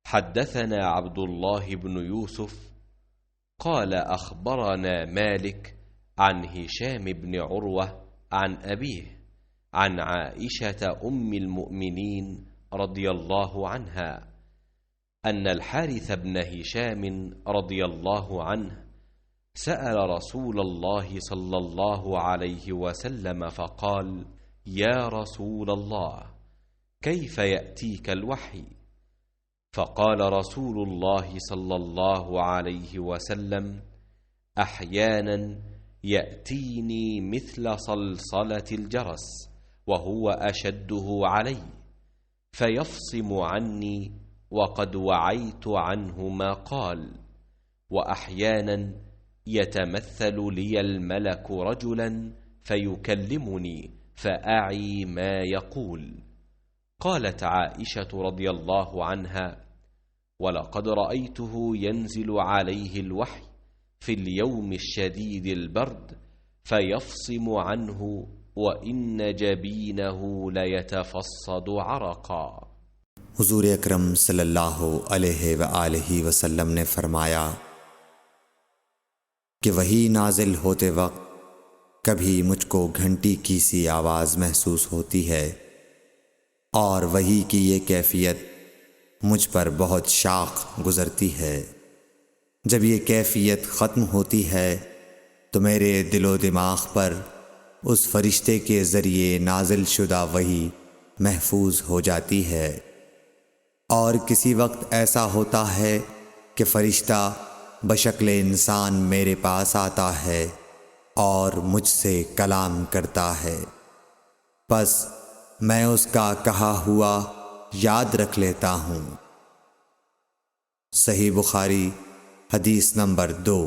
حدثنا عبد الله بن يوسف قال أخبرنا مالك عن هشام بن عروة عن أبيه عن عائشة أم المؤمنين رضي الله عنها أن الحارث بن هشام رضي الله عنه سأل رسول الله صلى الله عليه وسلم فقال: يا رسول الله، كيف يأتيك الوحي؟ فقال رسول الله صلى الله عليه وسلم: أحيانا يأتيني مثل صلصلة الجرس وهو أشده علي فيفصم عني وقد وعيت عنه ما قال، وأحيانا يتمثل لي الملك رجلا فيكلمني فأعي ما يقول. قالت عائشة رضي الله عنها: ولقد رأيته ينزل عليه الوحي في اليوم الشديد البرد فيفصم عنه وإن جبينه ليتفصد عرقا۔ حضور اکرم صلی اللہ علیہ وآلہ وسلم نے فرمایا کہ وحی نازل ہوتے وقت کبھی مجھ کو گھنٹی کی سی آواز محسوس ہوتی ہے، اور وحی کی یہ کیفیت مجھ پر بہت شاخ گزرتی ہے۔ جب یہ کیفیت ختم ہوتی ہے تو میرے دل و دماغ پر اس فرشتے کے ذریعے نازل شدہ وحی محفوظ ہو جاتی ہے، اور کسی وقت ایسا ہوتا ہے کہ فرشتہ بشکل انسان میرے پاس آتا ہے اور مجھ سے کلام کرتا ہے، پس میں اس کا کہا ہوا یاد رکھ لیتا ہوں۔ صحیح بخاری حدیث نمبر 2۔